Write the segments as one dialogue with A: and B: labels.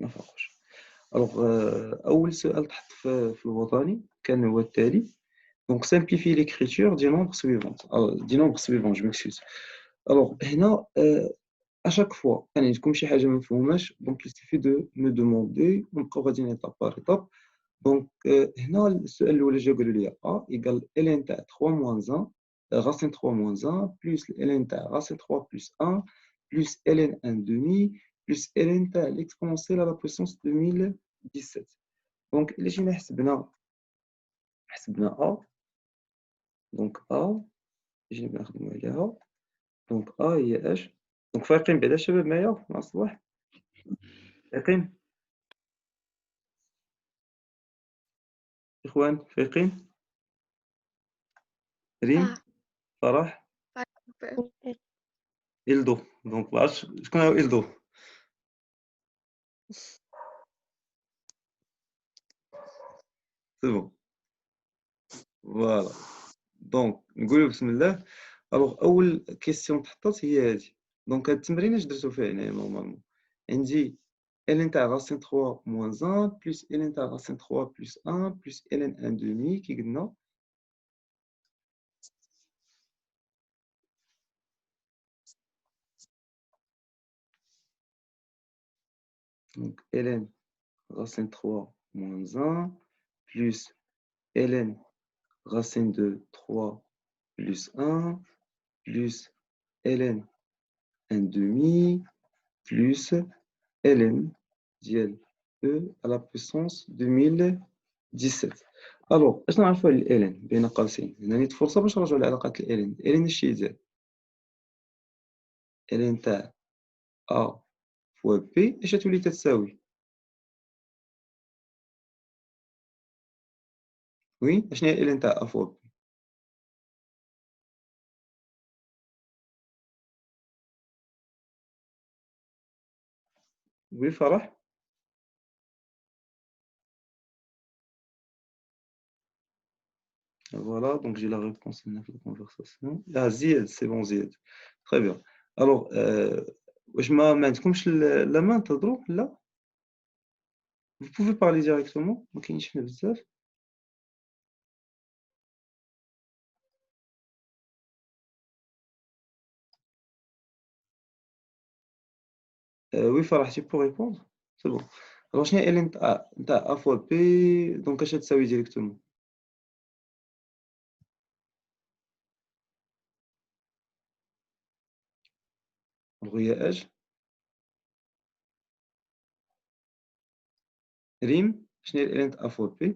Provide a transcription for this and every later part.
A: ما فوقش. الوغ أول سؤال تحط في الوطني كان هو التالي. دونك simplifie l'écriture des nombres suivants. Des nombres suivants, je m'excuse. Alors, هنا à chaque fois كان عندكم شي حاجة ما مفهوماش، دونك il suffit de me demander ونبقاو غاديين étape par étape. دونك هنا السؤال الأول جا قالوا لي A égale ln تاع 3 moins 1 racine 3 moins 1 plus ln تاع racine 3 plus 1 plus ln 1 demi plus ln تاع l'exponentielle à la puissance 2017. دونك إلا جينا حسبنا A، دونك A جينا نخدمو عليها. دونك A هي اش؟ دونك فايقين بعدا الشباب معايا مع الصباح؟ فايقين؟ إخوان فايقين؟ ريم؟ فرح؟ إلدو. دونك معرفتش شكون هو إلدو؟ سي بون. فوالا. دونك نقولو بسم الله. الوغ أول كيسيون تحطات هي هادي. دونك هاد التمرين اش درتو فيه هنايا نورمالمون؟ عندي ln تاع racine 3 moins 1 plus ln تاع racine 3 plus 1 plus ln 1 demi كي قلنا. دونك ln racine 3 moins 1 plus ln racine de 3 plus 1 plus ln 1 demi plus ln ديال E à la puissance 2017. الوغ اش نعرفو على ln بين قوسين؟ هنا نيت فرصة باش نرجعو لعلاقات ln اش يدير؟ ln تاع A فوا B اش تولي تتساوي؟ وي اشنا هي ln تاع A فوا B؟ وي فرح؟ Voilà, donc j'ai la réponse de la conversation. Ah, Ziad, c'est bon, Ziad. Très bien. Alors, واش ما عندكمش la main تهضروا؟ لا؟ Vous pouvez parler directement, ما كاينش هنا بزاف. Oui, Farah, tu peux répondre? C'est bon. Alors, شنو هي ln تاع A fois B؟ دونك اش تساوي directement؟ Alors, هي اش؟ ريم شنو هي ln تاع A fois B؟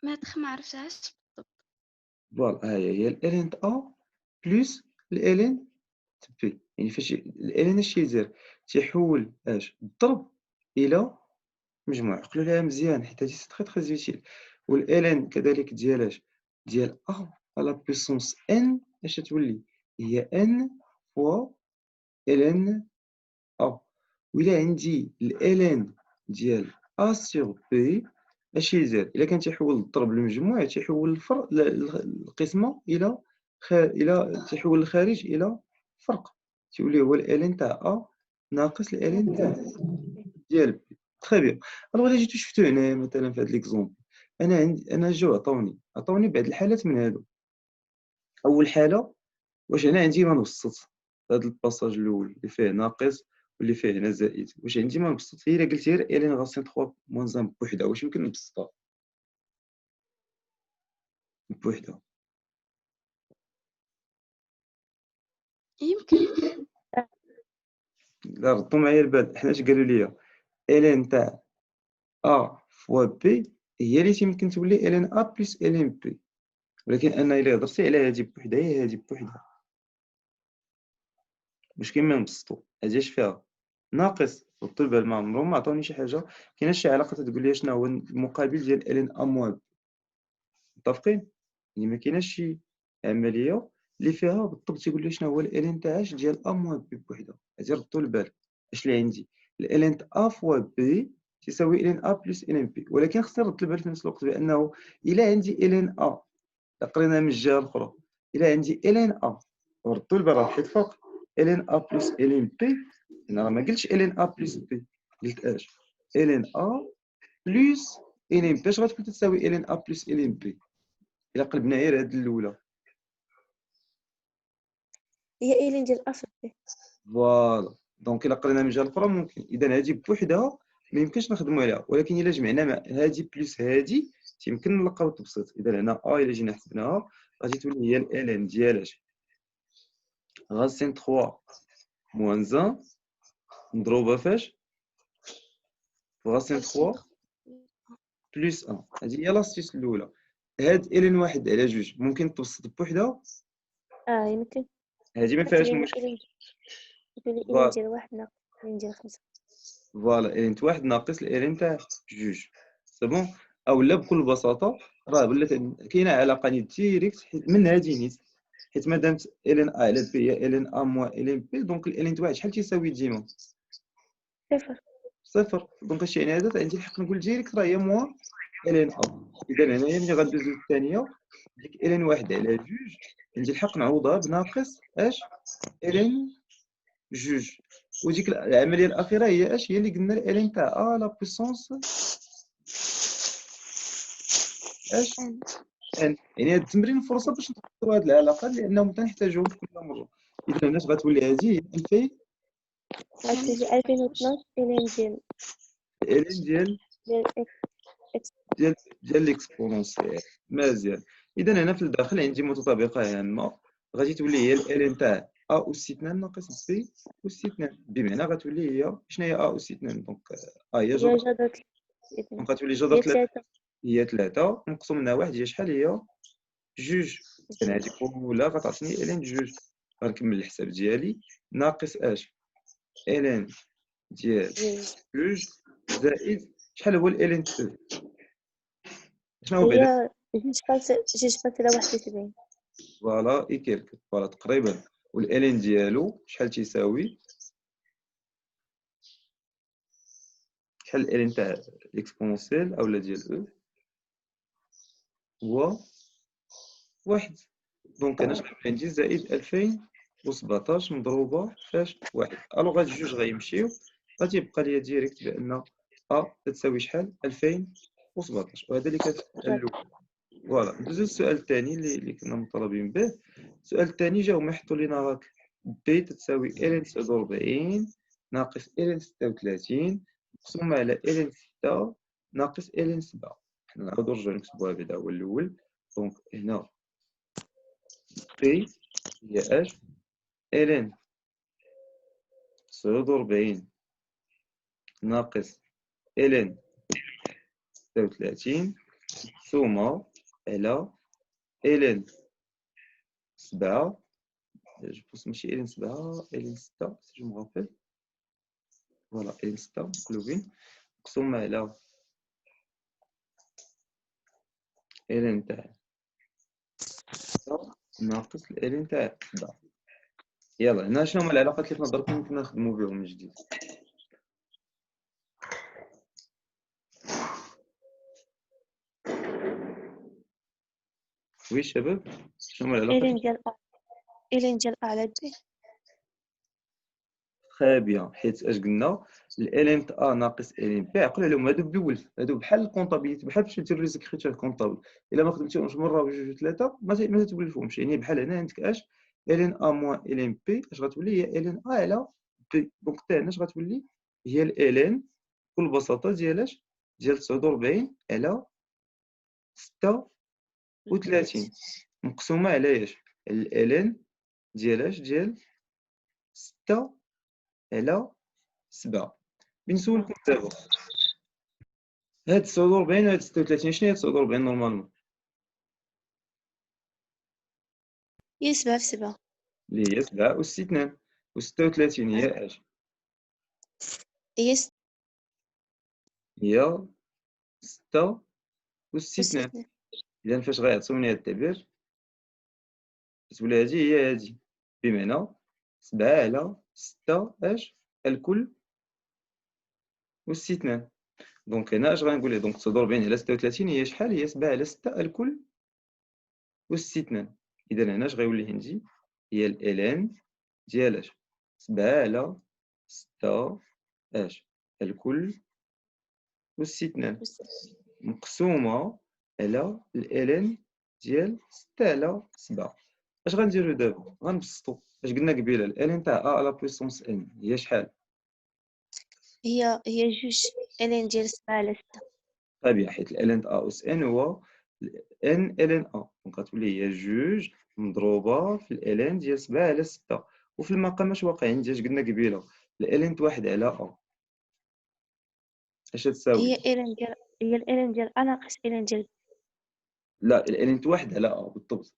B: ما عرفتهاش بالضبط.
A: فوالا، ها هي ln تاع A بلس ln تاع B. يعني فاش ln اش يدير؟ تيحول اش؟ الضرب الى مجموع. عقلوا لها مزيان حيت هادي سي تري تري اوتيل. والالن كذلك ديال اش؟ ديال ا على بويسونس ان اش تولي؟ هي ان فوا الن ا. وإلا عندي الالن ديال ا سيغ بي اش يدير؟ الا كان تيحول الضرب للمجموع تيحول القسمه الى الى تيحول الخارج الى فرق، تيولي هو الالن تاع ا ناقص الالن تاع ديال بي. تري بيان. الوغ الا جيتو شفتو هنايا مثلا في هاد ليكزومبل، انا جاو عطاوني بعض الحالات من هادو. اول حاله واش هنا عندي ما نبسط هاد الباساج الاول اللي فيه ناقص واللي فيه هنا زائد، واش عندي ما نبسط؟ هي الا قلت غير الين غاسين 3 موان 1 بوحدها واش يمكن نبسطها بوحدها؟
B: يمكن.
A: لا ردوا معايا البال. حنا اش قالوا لي؟ الين تاع ا فوا بي هي اللي تيمكن تولي الين ا بلس الين بي، ولكن انا الا هضرتي على هادي بوحدها هي هادي بوحدها واش كاين ما نبسطو؟ هادي اش فيها؟ ناقص. ردوا البال، ما عمرهم ما عطاوني شي حاجه كاينه شي علاقه تقول لي شنو هو المقابل ديال الين ا موان. متفقين؟ يعني ما كايناش شي عمليه اللي فيها بالضبط تيقول لي شنو هو الالين تاعش ديال ا موان بي بوحدها. هادي ردوا البال. اش اللي عندي؟ الالين ا فوا بي تساوي الين ا بلس الين بي، ولكن خصني نرد البال في نفس الوقت بانه الا عندي الين ا قرينا من الجهه الاخرى، الا عندي الين ا ردوا البال حيت فوق الين ا بلس الين بي، انا راه ما قلتش الين ا بلس بي، قلت اش ln a بلس ln b اش غتكون تساوي ln a بلس ln b الا قلبنا غير هاد الاولى.
B: هي إلين ديال أ في بي.
A: فوالا دونك الا قرينا من الجهه الاخرى ممكن اذا هادي بوحدها ما يمكنش نخدموا عليها، ولكن الا جمعنا مع هادي بلس هادي تيمكن نلقاو التبسيط. اذا هنا الا جينا حسبناها غادي تولي هي ln ديال اش غاسين 3 موان 1 مضروبه فاش غاسين 3 بلس 1. هذه هي لاستيس الاولى. هاد ln واحد على جوج ممكن تبسط بوحدها،
B: يمكن
A: هذه ما فيهاش
B: لنا
A: مشكل.
B: إلين
A: فوالا
B: ديال واحد ناقص إلين ديال 5.
A: فوالا ln واحد ناقص ln تاع جوج سي بون. اولا بكل بساطه راه ولات كاينه علاقه نيت ديريكت من هذه نيت، حيت ما دامت ln a على b هي ln a موان ln b دونك ln واحد شحال تيساوي ديما
B: 0.
A: صفر. دونك اش يعني هذا؟ عندي الحق نقول ديريكت راه هي موان ln a. اذا هنايا ملي غندوزو الثانيه ديك ln واحد على جوج عندي الحق نعوضها بناقص اش ln جوج. وديك العمليه الاخيره هي اش؟ هي اللي قلنا ln تاع a لا بويسونس اش ان. يعني هذا التمرين فرصه باش نفكروا هذه العلاقه لانهم تنحتاجوهم في كل مره. اذا هنا غتولي هذه هي 2000
B: غتجي 2012 إلين ديال
A: ln ديال
B: إكس.
A: ديال ليكسبونونسيال. مزيان. اذا هنا في الداخل عندي متطابقه هامه غادي تولي هي ln تاع a اس 2 ناقص b اس 2، بمعنى غتولي هي شنو هي a اس 2 دونك هي
B: هي
A: جذر.
B: جذر
A: دونك
B: 2
A: غتولي جذر
B: هي
A: 3
B: 3.
A: هي 3 نقسم منها واحد هي شحال؟ هي جوج. اذا هذه كلها غتعطيني ln جوج. غنكمل الحساب ديالي ناقص اش ln ديال جوج زائد شحال هو ln 2 شنو هو بعدا؟
B: هي 2.71.
A: فوالا اي كيلك فوالا تقريبا. والالين ديالو شحال تيساوي؟ شحال الالين تاع ليكسبونسيال اولا ديال او؟ هو واحد. دونك انا شحال عندي؟ زائد 2017 مضروبه فاش؟ واحد. الوغ هاد الجوج غيمشيو، غادي يبقى ليا ديريكت بان ا تساوي شحال؟ 2017. وهذا اللي كان السؤال الاول. فوالا ندوزو للسؤال الثاني اللي كنا مطالبين به. السؤال الثاني جاو ما يحطوا لينا راك بي تساوي ln 49 ناقص ln 36 مقسومة على ln 6 ناقص ln 7. حنا نعاودو نرجعو نكتبوها بعدا هو الأول. دونك هنا بي هي اش؟ ln 49 ناقص ln 36 مقسومة على ln 7. جو بونس ماشي ln 7 ln 6 سي جو مغابيل. فوالا ln 6 مقلوبين مقسومة على ln تاع 6 ناقص ln تاع 7. يلا هنا شنو هما العلاقات اللي كنا درك ممكن نخدمو بهم من جديد؟ وي شباب شنو هما العلاقات؟
B: إلين ديال أ على بي.
A: تري بيان. حيت اش قلنا ln تاع ا ناقص ln بي عقلوا عليهم هادو بدول، هادو بحال الكونطابيليتي، بحال باش دير ليزيكريتور كونطابل. الا ما خدمتيهمش مره وجوج وثلاثه ما تتولفهمش. يعني بحال هنا عندك اش ln ا موان ln بي اش غتولي؟ هي ln ا على بي. دونك حتى هنا اش غتولي؟ هي ln بكل بساطه ديال اش؟ ديال 49 على 36 مقسومه على اش؟ ln ديال اش؟ ديال 6 على 7. بنسولكم دابا هاد 49 وهاد 36 شنو هي 49 نورمالمون؟
B: هي 7 في 7.
A: اللي هي 7 أس 2. و 36 هي اش؟
B: هي
A: هي 6 أس 2.
B: 2.
A: إذا فاش غيعطيوني هاد التعبير تولي هادي هي هادي، بمعنى 7 على 6 اش؟ الكل أس 2. دونك هنا اش غنقول ليه؟ دونك 49 على 36 هي شحال؟ هي 7 على 6 الكل أس 2. إذا هنا اش غيولي عندي؟ هي ln ديال اش؟ 7 على 6 اش الكل والاستثنان
B: والس-
A: مقسومة على الln ديال 6 على 7. اش غنديرو دابا؟ غنبسطو اش قلنا قبيله الln تاع a على بويسونس n هي شحال؟
B: هي جوج إلين ديال 7 على 6.
A: طبيعي حيت الln تاع a أس n هو n ln a دونك غتولي هي جوج مضروبة في الln ديال 7 على 6. وفي المقام اش واقع عندي اش قلنا قبيله الln واحد على a اش تساوي؟
B: هي الإلين ديال أ ناقص إلين ديال
A: لا الالين واحد على ا بالضبط،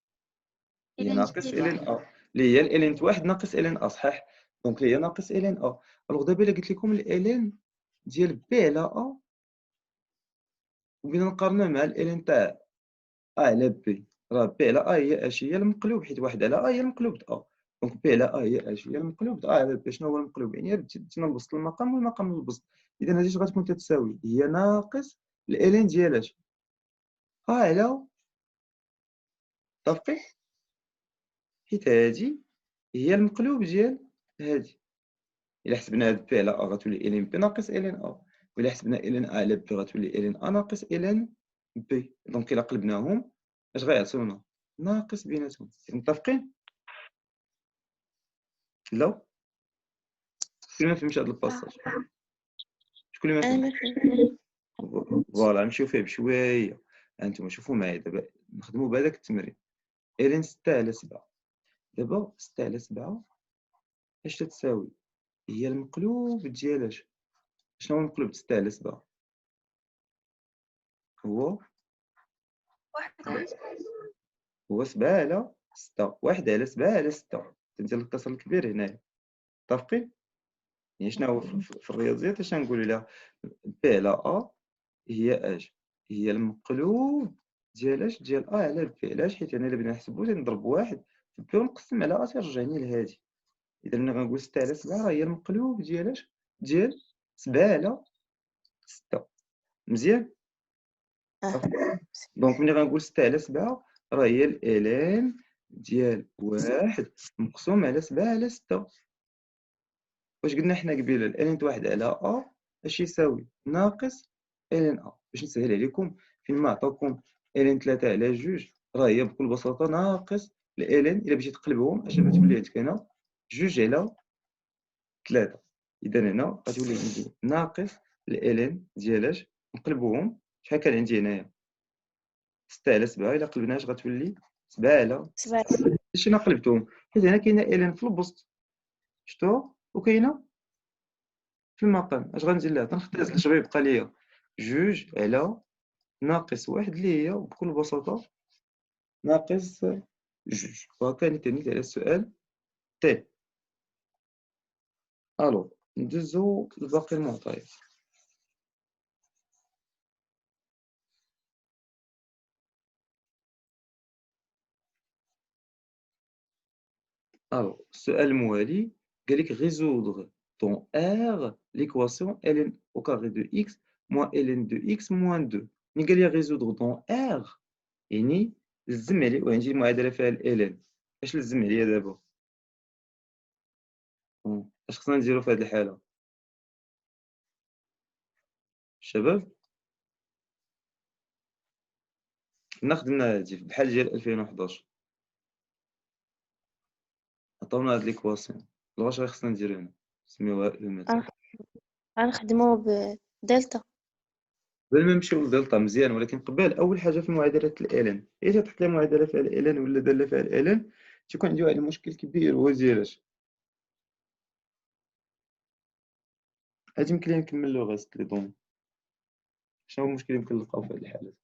A: هي
B: إلين
A: ناقص
B: ديال
A: الين
B: واحد.
A: ا اللي هي الالين واحد ناقص الين ا صحيح. دونك اللي هي ناقص الين ا. الوغ دابا الا قلت لكم الالين ديال بي على ا وبغينا نقارنوه مع الالين تاع ا على بي، راه بي على ا هي اش هي المقلوب حيت واحد على ا هي المقلوب د ا. دونك بي على ا هي اش هي المقلوب د ا على بي. شنو هو المقلوب؟ يعني جينا نبسط المقام والمقام البسط. اذا هذه اش غتكون تتساوي؟ هي ناقص الالين ديال اش ا على متفقين، حيت هذه هي المقلوب ديال هذه. إلا حسبنا هاد بي على أ غتولي إلين بي ناقص إلين أ، وإلا حسبنا إلين أ على بي غتولي إلين أ ناقص إلين بي. دونك إلا قلبناهم اش غيعطيونا؟ ناقص بيناتهم. متفقين؟ لا؟ شكون اللي ما فهمش هاد الباساج؟ شكون اللي ما
B: أنا
A: فهم؟
B: ما فهمت.
A: فوالا نمشيو فيه بشوية. هانتوما شوفوا معايا دابا نخدموا بهذاك التمرين. إلين 6 على 7. دابا 6 على 7 اش تتساوي؟ هي المقلوب ديال اش؟ شنو هو المقلوب د 6 على 7؟ هو هو 7 على 6. 1 على 7 على 6. فهمتي الكسر الكبير هنايا. متفقين؟ يعني شنو هو في الرياضيات اش غنقولوا لها؟ بي على ا هي اش؟ هي المقلوب ديال اش؟ ديال ا على بي. علاش؟ حيت انا الا بغينا نحسبو تنضرب واحد في بي ونقسم على ا تيرجعني لهادي. اذا ملي غنقول 6 على 7 راه هي المقلوب ديال اش؟ ديال 7 على 6. مزيان؟
B: آه.
A: دونك ملي غنقول 6 على 7 راه هي الالين ديال واحد مقسوم على 7 على 6. واش قلنا حنا قبيله الالين واحد على ا اش يساوي؟ ناقص الين ا. باش نسهل عليكم فين ما عطاكم الين 3 على 2 راه هي بكل بساطه ناقص الالين. الا بغيتي تقلبهم اش غتولي عندك هنا؟ 2 على 3. اذا هنا غتولي عندي ناقص الالين ديال اش؟ نقلبوهم شحال كان عندي هنايا؟ 6 على 7. الا قلبناها اش غتولي؟ 7 على
B: 7.
A: علاش انا قلبتهم؟ حيت هنا كاينه الين في البسط شفتوها وكاينه في المقام. اش غندير لها؟ تنختار اش غيبقى ليا؟ 2 على ناقص 1 اللي هي بكل بساطه ناقص 2. وهكا نتنيت على السؤال تي. الو ندوزو لباقي المعطيات. الو السؤال الموالي قال لك résoudre dans R l'équation ln au carré de x moins ln de x moins 2. ملي قال لي résoudre dans R يعني لزم عليه وعندي المعادله فيها ln. اش لزم عليا دابا؟ اش خصنا نديرو في هذه الحاله الشباب؟ كنا خدمنا هادي بحال ديال 2011 عطاونا هاد ليكواسيون. واش خصنا نديرو هنا؟ سميوها او مثلا.
B: غنخدمو بدلتا.
A: قبل ما نمشيو للدلتا مزيان، ولكن قبل اول حاجه في معادله الالن الا تحط لي معادله فيها الالن ولا داله فيها الالن تيكون عندي واحد المشكل كبير هو ديالاش. هادي يمكن لي نكمل لو غيست لي دون. شنو هو المشكل يمكن نلقاو في هاد الحالات؟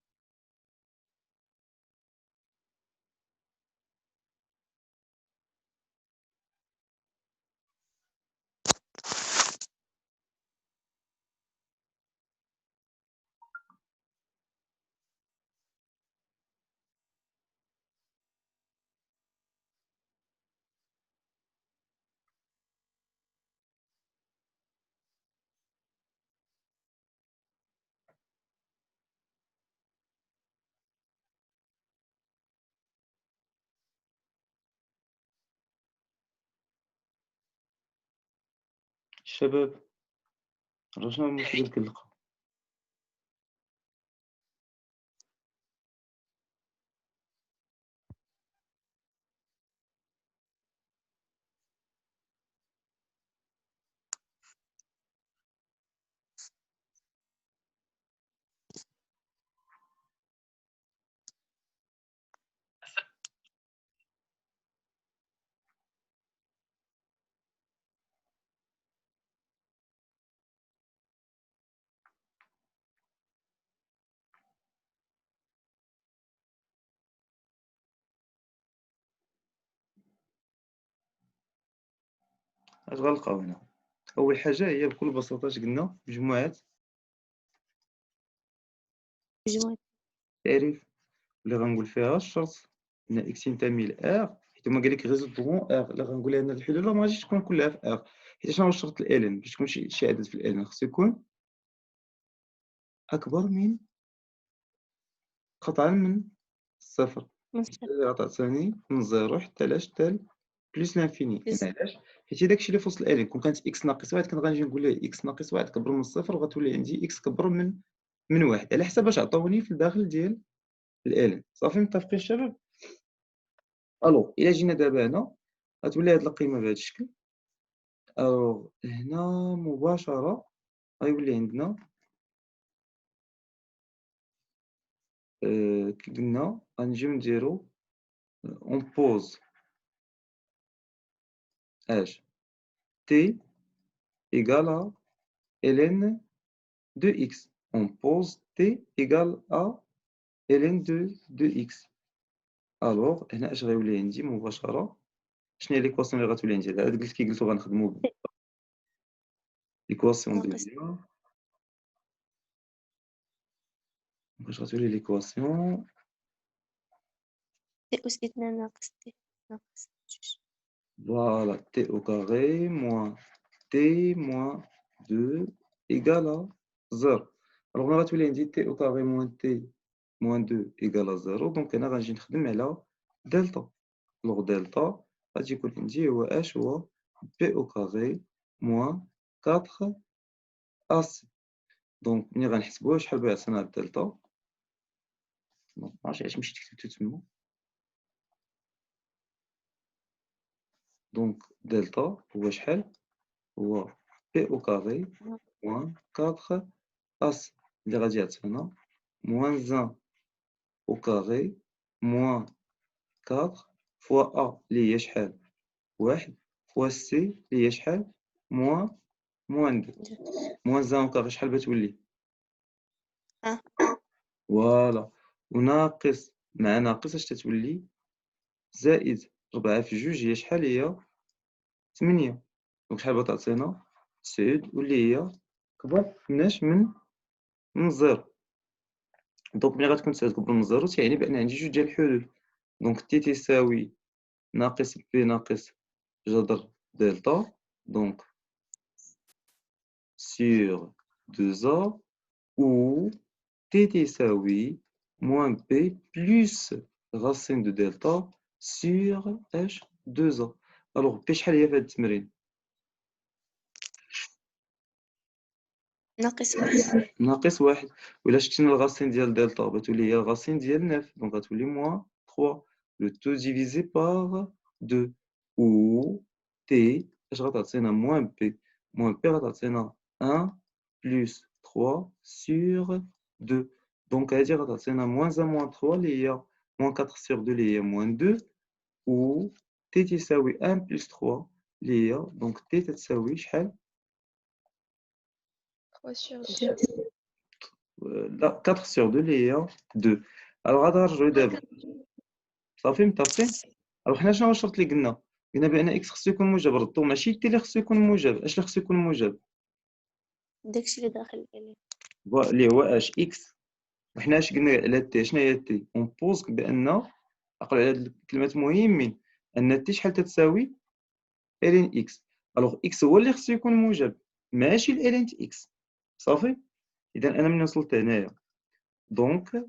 A: الشباب راه شنو المشكل اللي كنلقى؟ اش غنلقاو هنا؟ اول حاجه هي بكل بساطه اش قلنا؟ مجموعه
B: مجموعة
A: تعريف اللي غنقول فيها الشرط ان اكس ينتمي ل ار، حيت هما قال لك ريزولطون ار. اللي غنقول هنا الحلول راه ما غاديش تكون كلها في ار، حيت شنو هو الشرط الالين؟ باش تكون شي عدد في الالين خصو يكون اكبر من قطعا من الصفر.
B: من صفر
A: عطاتني من 0 حتى لاش حتى بلس لانفيني.
B: بلس.
A: علاش؟ حيت داكشي اللي في وسط الالين. كون كانت اكس ناقص واحد كنت غنجي نقول له اكس ناقص واحد كبر من الصفر، وغتولي عندي اكس كبر من واحد، على حسب اش عطاوني في الداخل ديال الالين. صافي متفقين الشباب؟ الو الا جينا دابا هنا غتولي هاد القيمه بهذا الشكل. الو هنا مباشره غيولي عندنا كي قلنا غنجيو نديرو اون بوز اش تي ايكال ا ln de x. On pose t égale à ln de x. الوغ هنا اش غيولي عندي مباشرة؟ شنو هي ليكواسيون اللي غتولي عندي؟ هاد قلت كي قلتو غنخدمو ليكواسيون
B: ناقص
A: دوزيام. واش غتولي ليكواسيون؟
B: تي أس 2 ناقص تي ناقص جوج.
A: فوالا t au carré moins t moins 2 égale à 0. الوغ ملي غتولي عندي t au carré moins t moins 2 égale à 0، دونك هنا غنجي نخدم على دلتا. الوغ دلتا غادي يكون عندي هو اش هو بي او كاري موان 4 اس. دونك ملي غنحسبوها شحال بغا يعطينا الدلتا؟ معرفتش علاش مشيت كتبتو تما. دونك دلتا هو شحال؟ هو بي او كاري موان 4 اس اللي غادي يعطينا موان 1 او كاري موان 4 فوا ا اللي هي شحال؟ واحد فوا سي اللي هي شحال؟ موان 2. موان 1 او كاري شحال بتولي؟ فوالا. وناقص مع ناقص اش تتولي؟ زائد 4 في جوج هي شحال؟ هي 8. دونك شحال بتعطينا؟ 9 واللي هي كبر مناش من 0. دونك ملي غتكون 9 كبر من 0 تيعني بان عندي جوج ديال الحلول. دونك تي تساوي ناقص بي ناقص جذر دلتا، دونك sur 2a ou t تساوي moins b plus racine de delta sur h 2a. الوغ بي شحال هي في هذا التمرين؟
B: ناقص واحد.
A: ناقص واحد. وإلا شكينا الغاسين ديال دلتا غتولي هي الغاسين ديال 9، دونك غتولي موان 3. لو تو ديفيزي باغ 2 و تي اش غتعطينا؟ موان بي. موان بي غتعطينا 1 بلس 3 سور 2. دونك هادي غتعطينا موان 1 موان 3 اللي هي موان 4 سور 2 اللي هي موان 2، و تي تساوي 1 بلس 3 اللي هي دونك تي تتساوي شحال؟
C: 3 sur 2.
A: لا 4 سور 2 اللي هي 2. الوغ غادي نرجعو دابا. صافي متفقين؟ الوغ حنا شنو هو الشرط اللي قلنا؟ قلنا بان اكس خصو يكون موجب، ردو ماشي تي اللي خصو يكون موجب. اش اللي خصو يكون موجب؟
B: داكشي اللي داخل الالين
A: اللي هو اش اكس. وحنا اش قلنا على تي؟ شنو هي تي؟ اون بوز بان عقل على هاد الكلمات مهمين، ان تي شحال تتساوي؟ الين اكس. الوغ اكس هو اللي خصو يكون موجب ماشي الالين اكس. صافي. اذا انا ملي وصلت هنايا دونك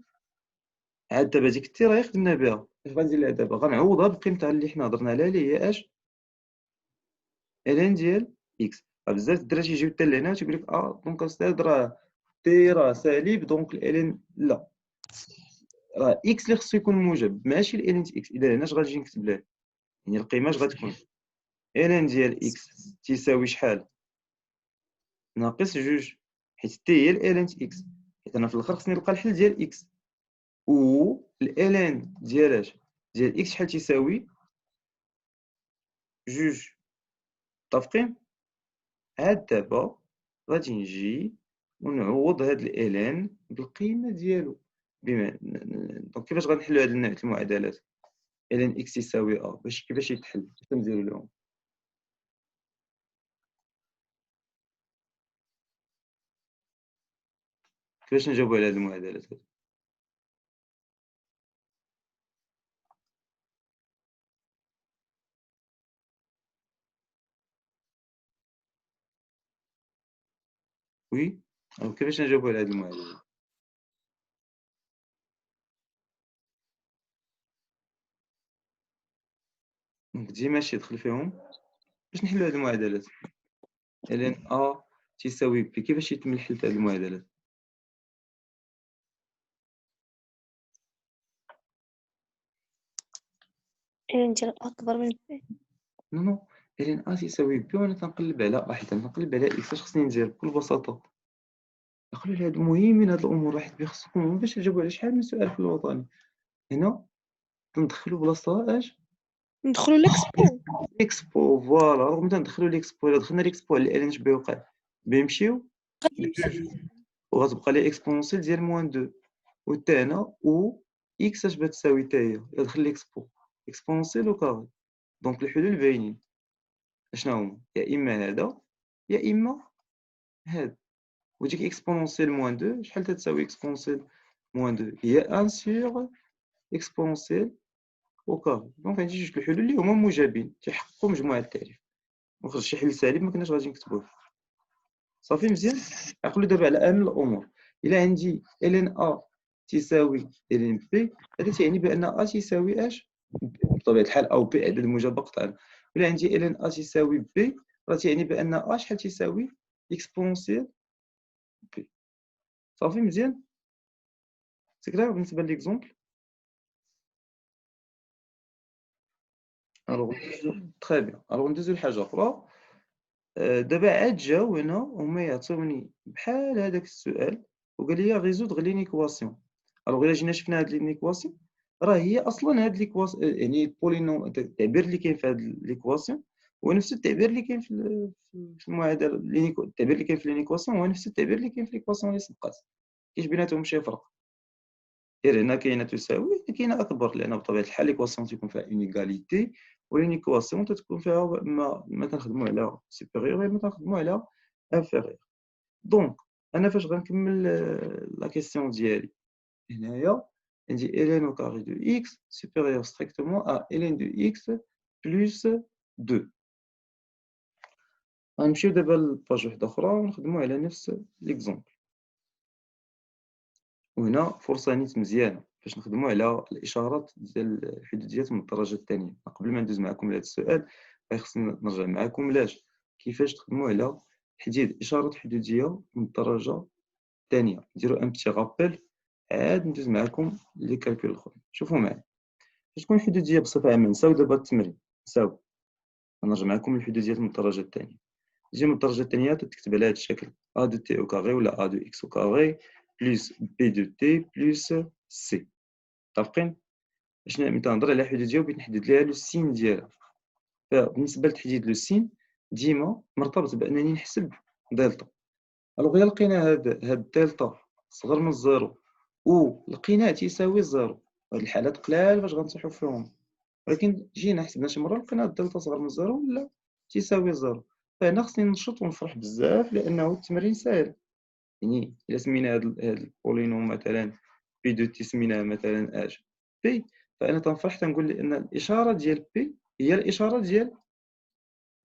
A: عاد دابا ديك التي راه خدمنا بها. اش غندير لها دابا؟ غنعوضها بقيمتها اللي حنا هضرنا عليها اللي هي اش؟ الين ديال اكس. بزاف الدراري تيجيو حتى لهنا تيقول لك دونك استاذ راه تي راه سالب دونك الالين لا، راه اكس اللي خصو يكون موجب ماشي الالين اكس. اذا هنا اش غادي نكتب له؟ يعني القيمه اش غتكون؟ الين ديال اكس تساوي شحال؟ ناقص جوج، حيت تي هي الالين اكس، حيت انا في الاخر خصني نلقى الحل ديال اكس، و الالين ديال اكس شحال تساوي؟ جوج. متفقين؟ عاد دابا غادي نجي ونعوض هاد الالين بالقيمه ديالو. دونك كيفاش غنحلوا هاد النوع المعادلات؟ الين اكس يساوي كيفاش يتحل؟ كيفاش نديرو لهم؟ كيفاش نجاوبوا على هاد المعادلات هادو؟ وي، كيفاش نجاوبوا على هاد المعادلات؟ دونك ديما شي يدخل فيهم باش نحلوا هاد المعادلات. الين تساوي بي، كيفاش يتم الحل في هاد المعادلات؟
B: الين ديال أكبر من بي.
A: نو الين تساوي بي وانا تنقلب على حيت نقلب على اكس. اش خصني ندير؟ بكل بساطه دخلوا لهاد المهمين هاد الامور، حيت بخصكم باش تجاوبوا على شحال من سؤال في الوطني. هنا تندخلوا بلاصه
B: ندخلو ليكسبو.
A: اكسبو. فوالا، رغم تندخلوا ليكسبو، الا دخلنا ليكسبو على الين اش بيوقع؟ بيمشيو
B: غادي
A: بجوج،
B: يمشي.
A: وغتبقى لي اكسبونسيل ديال موان 2. وحتى هنا اكس اش بتساوي حتى هي الا دخل ليكسبو؟ اكسبونسيل وكاري. دونك الحلول باينين. شنو هما؟ يا اما هذا يا اما هذا. وديك اكسبونسيل موان 2 شحال تتساوي؟ اكسبونسيل موان 2 هي 1 سور اكسبونسيل وكاري. دونك عندي جوج الحلول اللي هما موجبين تيحققوا مجموع التعريف. وخرج شي حل سالب ما كناش غادي نكتبوه. صافي مزيان. عقلوا دابا على اهم الامور. الا عندي الين تساوي الين بي، هذا تيعني بان تساوي بطبيعه الحال او بي عدد موجب قطعا. الا عندي الين تساوي بي، راه تيعني بان شحال تساوي؟ اكسبونسيال بي. صافي مزيان. سي كلير بالنسبه ليكزومبل. الوغ تري بيان. الوغ ندوزو لحاجه اخرى. دابا عاد جاو هنا هما يعطيوني بحال هذاك السؤال وقال لي ريزودغ لينيكواسيون. الوغ الا جينا شفنا هاد لينيكواسيون، راه هي اصلا هاد ليكواسيون يعني البولينوم، التعبير اللي كاين في هاد ليكواسيون هو نفس التعبير اللي كاين في المعادله. التعبير اللي كاين في لينيكواسيون هو نفس التعبير اللي كاين في ليكواسيون اللي سبقات. كاينش بيناتهم شي فرق. غير هنا كاينه تساوي، كاينه اكبر، لان بطبيعه الحال ليكواسيون تيكون فيها اونيغاليتي، ولينيكواسيون تتكون فيها ما كنخدموا على سوبيريور ما كنخدموا على انفيريور. دونك انا فاش غنكمل لا كيسيون ديالي هنايا عندي ln au carré de x supérieur strictement à ln de x plus 2. غنمشيو دابا لباج وحده اخرى ونخدموا على نفس ليكزومبل. وهنا فرصه نيت مزيانه باش نخدموا على الاشارات ديال الحدوديات من الدرجه الثانيه. قبل ما ندوز معكم لهذا السؤال خصني نرجع معكم لاش كيفاش تخدموا على تحديد اشاره حدوديه من الدرجه الثانيه. نديروا ان بتي رابيل عاد ندوز معكم لي كالكول الاخرين. شوفوا معايا باش تكون الحدوديه بصفه عامه. نساو دابا التمرين، نساو نرجع معكم للحدوديات من الدرجه الثانيه. تجي من الدرجه الثانيه تكتب على هذا الشكل a de t au carré ولا a de x au carré plus b de t plus c. متفقين؟ باش ملي تنهضر على حدوديه وبغيت نحدد ليها لو سين ديالها، فبالنسبه لتحديد لو سين ديما مرتبط بانني نحسب دلتا. الوغ الا لقينا هاد الدلتا صغر من الزيرو ولقيناه تيساوي الزيرو، هاد الحالات قلال باش غنصيحو فيهم، ولكن جينا حسبنا شي مره لقينا الدلتا صغر من الزيرو ولا تيساوي الزيرو، فهنا خصني ننشط ونفرح بزاف لانه التمرين ساهل. يعني الا سمينا هاد البولينوم مثلا بي دو تي سميناه مثلا بي، فانا تنفرح تنقول ان الاشاره ديال بي هي الاشاره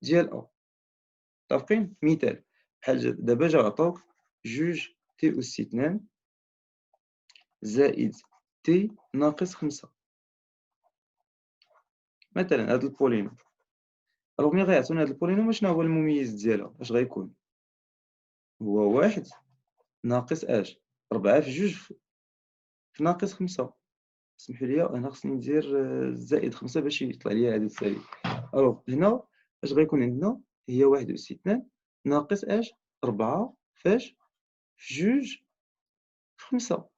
A: ديال متفقين؟ مثال بحال دابا جا عطاوك جوج تي أس 2 زائد تي ناقص 5 مثلا. هذا البولينوم الوغ ملي غيعطيونا هاد البولينوم شنو هو المميز ديالها؟ اش غيكون؟ هو 1 ناقص اش؟ 4 في 2 في ناقص 5. اسمحوا لي انا خصني ندير زائد 5 باش يطلع لي عدد سالب. الوغ هنا اش غيكون عندنا؟ هي 1 أس 2 ناقص اش؟ 4 فاش؟ في 2 في 5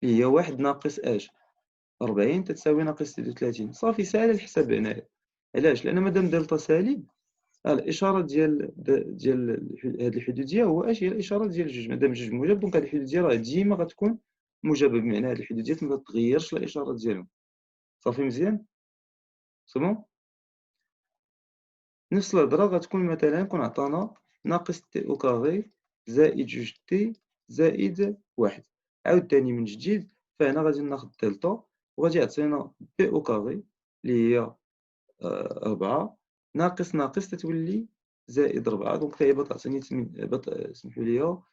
A: اللي هي 1 ناقص اش؟ 40 تتساوي ناقص 33. صافي ساهله الحساب هنايا. علاش؟ لان مادام دلتا سالب الاشاره ديال هذه الحدوديه هو اش؟ هي الاشاره ديال جوج. مادام جوج موجب دونك هذه الحدوديه راه ديما غتكون موجبه، بمعنى هذه الحدوديات ما تتغيرش الاشاره ديالهم. صافي مزيان؟ سي بون. نفس الهضره غتكون مثلا كون عطانا ناقص تي او كاري زائد جوج تي زائد واحد. عاوتاني من جديد فهنا غادي ناخذ دلتا وغادي يعطينا بي او كاري اللي هي 4 ناقص ناقص تتولي زائد 4. دونك هي تعطيني اسمحوا لي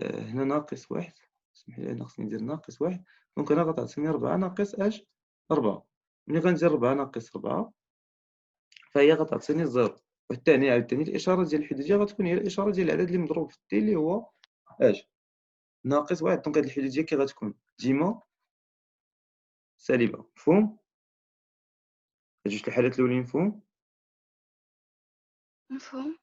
A: هنا ناقص واحد. اسمحوا لي أنا خصني ندير ناقص واحد. دونك هنا غتعطيني 4 ناقص اش؟ 4. ملي غندير 4 ناقص 4 فهي غتعطيني زيرو. والثاني عاوتاني الإشارة ديال الحدودية غتكون هي الإشارة ديال العدد اللي مضروب في تي اللي هو اش؟ ناقص واحد. دونك هاد الحدودية كي غتكون ديما سالبة. مفهوم؟ هاد جوج الحالات الأولين مفهوم؟
B: مفهوم.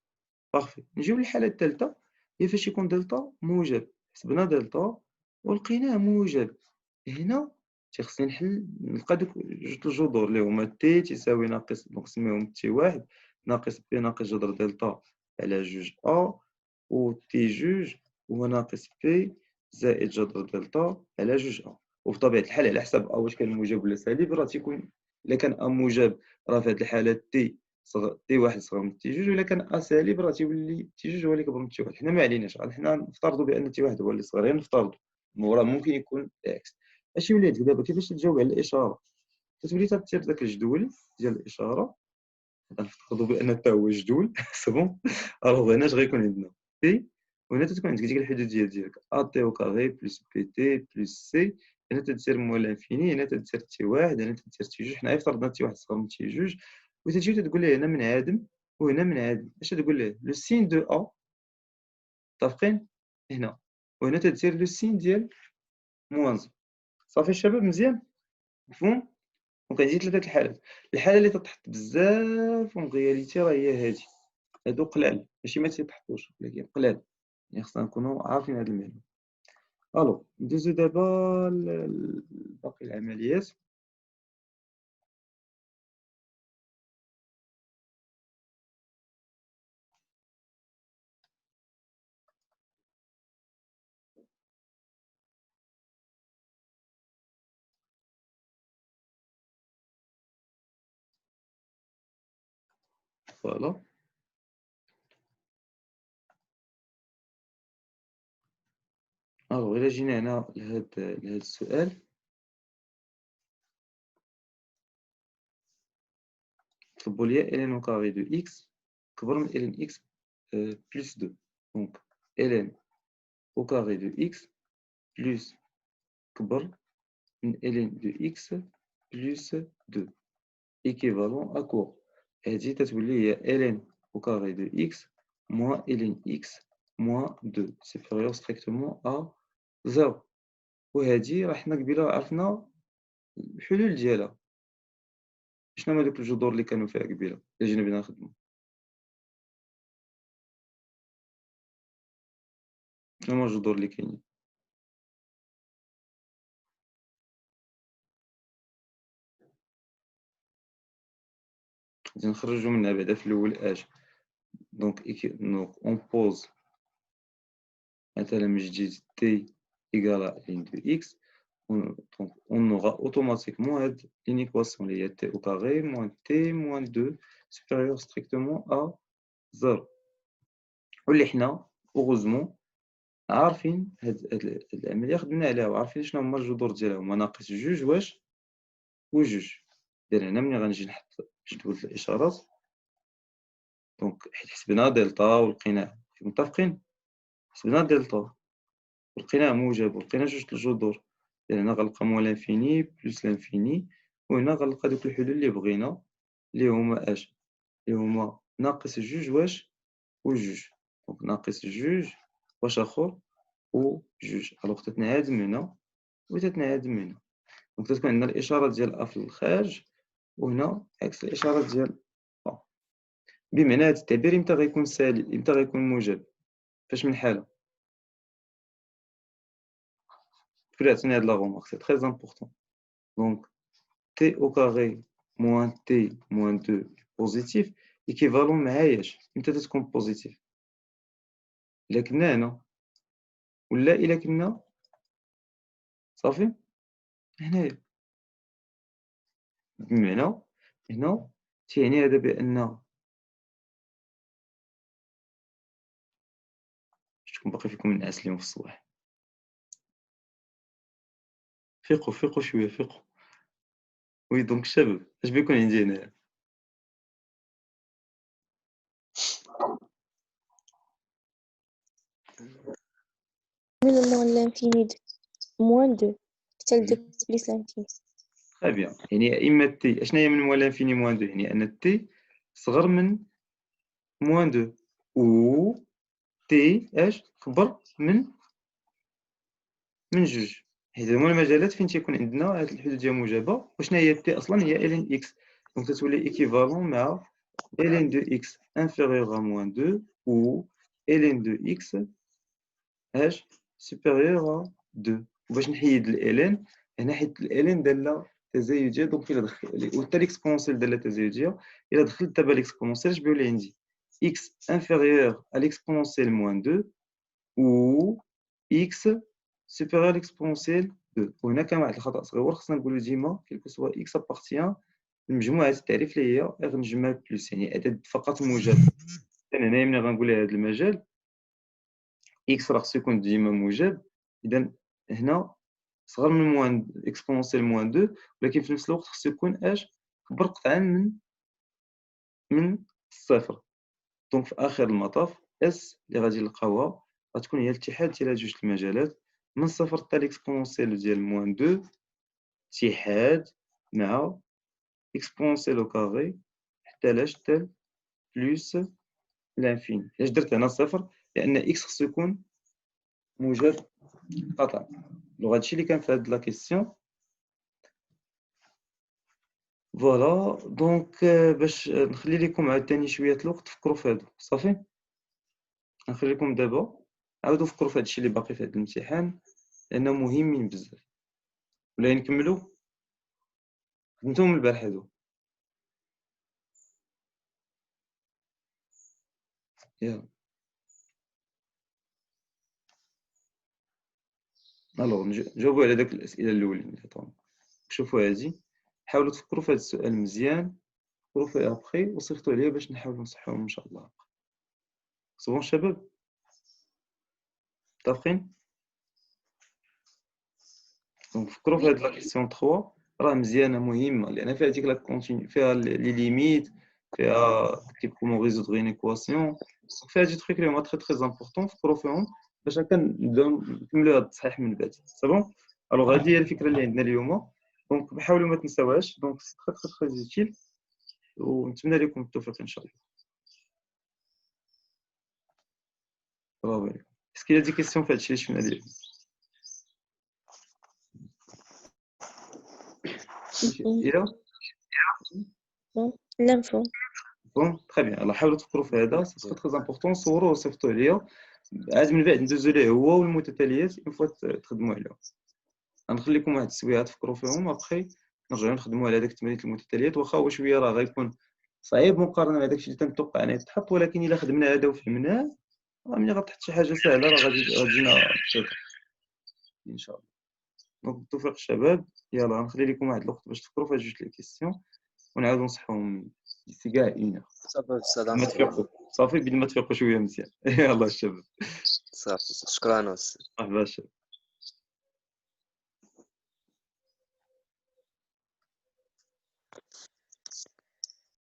A: بارفي. نجيو للحالة الثالثة هي فاش يكون دلتا موجب. حسبنا دلتا ولقيناه موجب. هنا تيخصني نلقى دوك جوج الجذور اللي هما تي تساوي ناقص، دونك نسميهم تي واحد ناقص بي ناقص جذر دلتا على جوج ا، و تي جوج هو ناقص بي زائد جذر دلتا على جوج ا. وبطبيعة الحال على حسب ا واش كان موجب ولا سالب راه تيكون. إلا كان ا موجب راه في هاد الحالة تي واحد صغر من تي جوج، وإلا كان ا سالب راه تيولي تي جوج هو اللي كبر من تي واحد. حنا ما عليناش، حنا نفترضوا بأن تي واحد هو اللي صغير، غير نفترضوا. راه ممكن يكون العكس. اش ولات دابا كيفاش تجاوب على الاشاره؟ كتولي تدير داك الجدول ديال الاشاره. غنفترضوا بان حتى هو جدول سي بون. الوغ هنا اش غيكون عندنا؟ بي، وهنا تتكون عندك ديك الحدوديه ديالك ا تي او كاري بلس بي تي بلس سي. هنا تدير موال انفيني، هنا تدير تي واحد، هنا تدير تي جوج. حنا افترضنا تي واحد صغر من تي جوج، وتجي تقول ليه هنا منعدم وهنا منعدم. اش تقول ليه؟ لو سين دو ا متفقين هنا، وهنا تدير لو سين ديال موان. صافي الشباب مزيان؟ مفهوم؟ دونك عندي ثلاثة الحالات. الحالة اللي تتحط بزاف اون رياليتي راه هي هادي. هادو قلال، ماشي ما تيتحطوش ولكن قلال، يعني خصنا نكونو عارفين هاد المعلومة. الو ندوزو دابا لباقي العمليات. فوالا. الو إلا جينا هنا لهاد السؤال، كتبوا لي ln au carré de x كبر من ln x plus 2. دونك ln au carré de x plus كبر من ln de x plus 2 équivalent à quoi؟ هذه تتولي هي ln au carré de x moins ln x moins 2 supérieur strictement à 0. وهذه راه حنا قبيله عرفنا الحلول ديالها. شنو هما دوك الجذور اللي كانوا فيها قبيله اللي جينا بنا نخدمو؟ شنو هما الجذور اللي كاينين؟ غادي نخرجو منها بعدا في الاول اش. دونك اون بوز مثلا من جديد t égale à ln de x. Donc on aura automatiquement une équation qui est t au carré moins t moins 2 supérieur strictement à 0. واللي حنا heureusement عارفين هاد العملية خدمنا عليها وعارفين شنو هما الجذور ديالها. هما ناقص جوج واش وجوج. إذا هنا ملي غنجي نحط جدول الإشارات، دونك حيت حسبنا دلتا ولقيناه متفقين، حسبنا دلتا ولقيناه موجب ولقينا جوج الجذور. هنا غنلقى موال لانفيني بلس لانفيني، وهنا غنلقى دوك الحلول اللي بغينا اللي هما اش؟ اللي هما ناقص جوج واش وجوج. دونك ناقص جوج واش آخر وجوج. ألوغ تتنعدم هنا وتتنعدم هنا. دونك تتكون عندنا الإشارة ديال أ في الخارج، وهنا عكس الإشارة ديال أ. بمعنى هاد التعبير إمتى غيكون سالب، إمتى غيكون موجب، فاش من حالة؟ كيفاش عطيني هاد لا غومارك سي تري امبورطون. دونك t au carré moins t moins 2 بوزيتيف إيكيفالون مع ياش؟ إمتى تتكون بوزيتيف؟ إلا كنا هنا ولا إلا كنا صافي هنايا. بمعنى هنا تيعني هذا بأن شكون باقي فيكم النعاس اليوم في الصباح؟ فيقوا شوية فيقوا. وي دونك الشباب اش بيكون عندي هنايا؟
B: من l'infini de moins 2 حتى ل 2 بليس l'infini.
A: تري بيان. يعني إما تي اشناهي من موان لانفيني موان 2 يعني أن تي صغر من موان 2 و تي اش كبر من جوج. حيت هما المجالات فين تيكون عندنا هاد الحدودية موجبة. وشنا هي تي أصلا؟ هي إلين إكس. دونك تتولي إيكيفالون مع إلين دو إكس انفيريور à موان 2 و إلين دو إكس اش سوبيريور à 2. وباش نحيد الإلين هنا، حيت الإلين دالة تزايدية، دونك إلا دخل وحتى ليكسبونسيال دالة تزايدية. إلا دخلت دابا ليكسبونسيال اش بيولي عندي؟ إكس انفيريور à ليكسبونسيال موان 2 و إكس supérieur exponentielle 2. وهنا كان واحد الخطأ صغير خصنا نقولو ديما كيلكو سوا إكس أبارتيان لمجموعة التعريف اللي هي غير نجمع بلس، يعني عدد فقط موجب. إذن هنايا ملي غنقول هذا المجال إكس راه خصو يكون ديما موجب. إذا هنا صغر من موان إكسبونسيال موان 2، ولكن في نفس الوقت خصو يكون اش كبر قطعا من الصفر. دونك في آخر المطاف اس اللي غادي نلقاوها غتكون هي الاتحاد ديال هاد جوج المجالات من صفر حتى ليكسبونسيال ديال موان 2 اتحاد مع اكسبونسيال او كاري حتى لاش حتى بلوس لانفيني. علاش درت هنا صفر؟ لأن إكس خصو يكون موجب قطعا. دونك هادشي اللي كان في هاد لا كيسيون. فوالا دونك باش نخلي لكم عاوتاني شوية الوقت تفكروا في هادو. صافي نخلي لكم دابا عاودوا فكروا في هادشي اللي باقي في هاد الامتحان لأنه مهمين بزاف. ولا نكملوا؟ خدمتوهم البارح هادو؟ يلا الوغ نجاوبوا على داك الأسئلة الأولين اللي عطاهم. شوفوا هادي، حاولوا تفكروا في هاد السؤال مزيان، فكروا فيه أبخي وصيفطوا عليا باش نحاولوا نصحوهم إن شاء الله. سي بون شباب؟ متفقين؟ دونك فكروا في هاد لا كيسيون 3 راه مزيانة مهمة، لأن فيها ديك لا كونتيني، فيها لي ليميت، فيها كيف كومون ريزودغ اون ايكواسيون، فيها دي تخيك اللي هما تري امبورطون. فكروا فيهم باش هكا نبداو نكملوا هاد التصحيح من بعد. سي بون؟ الوغ هادي هي الفكرة اللي عندنا اليوم. دونك حاولوا ما تنساوهاش. دونك سي تري زوتيل، ونتمنى لكم التوفيق إن شاء الله. برافو عليكم. اسكي دي كيسيون في هادشي اللي شفنا اليوم؟ إلا
B: l'info.
A: بون تري بيان. الله حاولوا تفكروا في هذا، سي تري امبورطون. صوروه وصيفطوه ليا، عاد من بعد ندوزو ليه هو والمتتاليات اون فوا تخدموا عليهم. غنخليكم واحد السويعه تفكروا فيهم، ابخي نرجعوا نخدموا على داك التمرين المتتاليات. واخا هو شويه راه غيكون صعيب مقارنه مع داكشي اللي تنتوقع انه يتحط، ولكن الا خدمنا هذا وفهمناه راه ملي غتحط شي حاجه سهله راه غتجينا بسيطه ان شاء الله. دونك بالتوفيق الشباب. يلا غنخلي لكم واحد الوقت باش تفكروا في هاد جوج لي كيسيون ونعاودوا نصحوهم ديسي كاع اون.
C: صافي السلام.
A: ما تفيقوا صافي، بدل ما تفيقوا شويه مزيان. يلا الشباب
C: صافي شكرا.
A: مرحبا الشباب.